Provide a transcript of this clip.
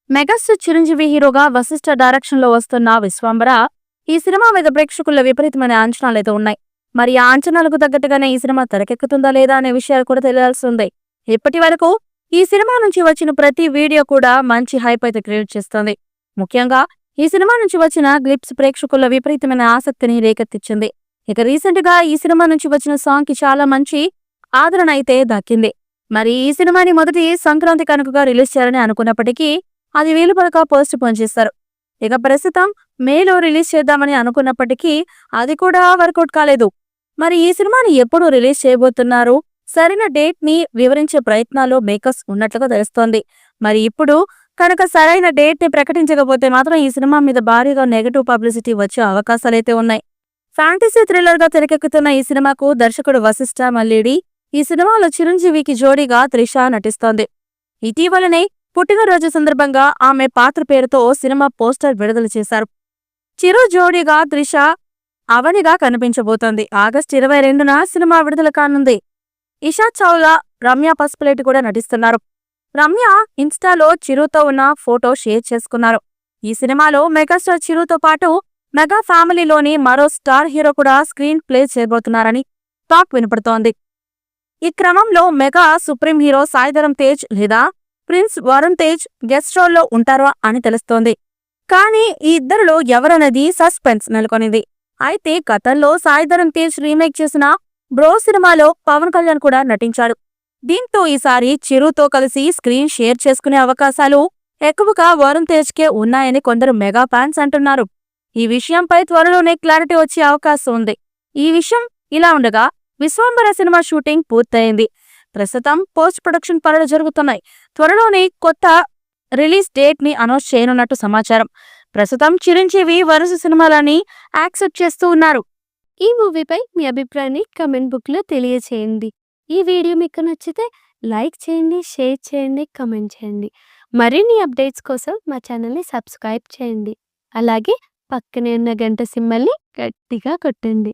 Megastar Chiranjeevi హీరోగా Vashishtha direction లో వస్తున్న విశ్వంబర ఈ సినిమా మీద ప్రేక్షకుల్లో విపరీతమైన అంచనాలైతే ఉన్నాయి. మరి ఆ అంచనాలకు తగ్గట్టుగానే ఈ సినిమా తెరకెక్కుతుందా లేదా అనే విషయాలు కూడా తెలియాల్సి ఉంది. ఇప్పటి వరకు ఈ సినిమా నుంచి వచ్చిన ప్రతి వీడియో కూడా మంచి హైప్ అయితే క్రియేట్ చేస్తుంది. ముఖ్యంగా ఈ సినిమా నుంచి వచ్చిన గ్లిప్స్ ప్రేక్షకుల్లో విపరీతమైన ఆసక్తిని రేకెత్తించింది. ఇక రీసెంట్ గా ఈ సినిమా నుంచి వచ్చిన సాంగ్ కి చాలా మంచి ఆదరణ అయితే దక్కింది. మరి ఈ సినిమాని మొదటి సంక్రాంతి కనుకగా రిలీజ్ చేయాలని అనుకున్నప్పటికీ అది వీలుపడక పోస్ట్ పోన్ చేశారు. ఇక ప్రస్తుతం మేలో రిలీజ్ చేద్దామని అనుకున్నప్పటికీ అది కూడా వర్కౌట్ కాలేదు. మరి ఈ సినిమాని ఎప్పుడు రిలీజ్ చేయబోతున్నారు, సరైన డేట్ ని వివరించే ప్రయత్నాల్లో మేకర్స్ ఉన్నట్లుగా తెలుస్తోంది. మరి ఇప్పుడు కనుక సరైన డేట్ ని ప్రకటించకపోతే మాత్రం ఈ సినిమా మీద భారీగా నెగటివ్ పబ్లిసిటీ వచ్చే అవకాశాలైతే ఉన్నాయి. ఫ్యాంటసీ థ్రిల్లర్ గా తెరకెక్కుతున్న ఈ సినిమాకు దర్శకుడు వశిష్ఠ మల్లేడి ఈ సినిమాలో చిరంజీవికి జోడీగా త్రిష నటిస్తోంది. ఇటీవలనే పుట్టినరోజు సందర్భంగా ఆమె పాత్ర పేరుతో సినిమా పోస్టర్ విడుదల చేశారు. చిరు జోడీగా త్రిష అవనిగా కనిపించబోతోంది. ఆగస్టు 22న సినిమా విడుదల కానుంది. ఇషా చౌలా, రమ్య పసుపులేటి కూడా నటిస్తున్నారు. రమ్య ఇన్స్టాలో చిరుతో ఉన్న ఫోటో షేర్ చేసుకున్నారు. ఈ సినిమాలో మెగాస్టార్ చిరుతో పాటు మెగా ఫ్యామిలీలోని మరో స్టార్ హీరో కూడా స్క్రీన్ ప్లే చేయబోతున్నారని టాక్ వినపడుతోంది. ఈ క్రమంలో mega supreme hero Sai Dharam Tej లేదా ప్రిన్స్ వరుణ్ తేజ్ గెస్ట్ రోల్లో ఉంటారా అని తెలుస్తోంది. కానీ ఈ ఇద్దరిలో ఎవరన్నది సస్పెన్స్ నెలకొనింది. అయితే గతంలో సాయిధరం తేజ్ రీమేక్ చేసిన బ్రో సినిమాలో పవన్ కళ్యాణ్ కూడా నటించాడు. దీంతో ఈసారి చిరుతో కలిసి స్క్రీన్ షేర్ చేసుకునే అవకాశాలు ఎక్కువగా వరుణ్ తేజ్కే ఉన్నాయని కొందరు మెగా ఫ్యాన్స్ అంటున్నారు. ఈ విషయంపై త్వరలోనే క్లారిటీ వచ్చే అవకాశం ఉంది. ఈ విషయం ఇలా ఉండగా విశ్వంబర సినిమా షూటింగ్ పూర్తయింది. ప్రస్తుతం పోస్ట్ ప్రొడక్షన్ పనులు జరుగుతున్నాయి. త్వరలోనే కొత్త రిలీజ్ డేట్ ని అనౌన్స్ చేయనున్నట్టు సమాచారం. ప్రస్తుతం చిరంజీవి వరుస సినిమాలని యాక్సెప్ట్ చేస్తూ ఉన్నారు. ఈ మూవీపై మీ అభిప్రాయాన్ని కమెంట్ బుక్లో తెలియచేయండి. ఈ వీడియో మీకు నచ్చితే లైక్ చేయండి, షేర్ చేయండి, కమెంట్ చేయండి. మరిన్ని అప్డేట్స్ కోసం మా ఛానల్ని సబ్స్క్రైబ్ చేయండి. అలాగే పక్కనే ఉన్న గంట సింబల్ని గట్టిగా కొట్టండి.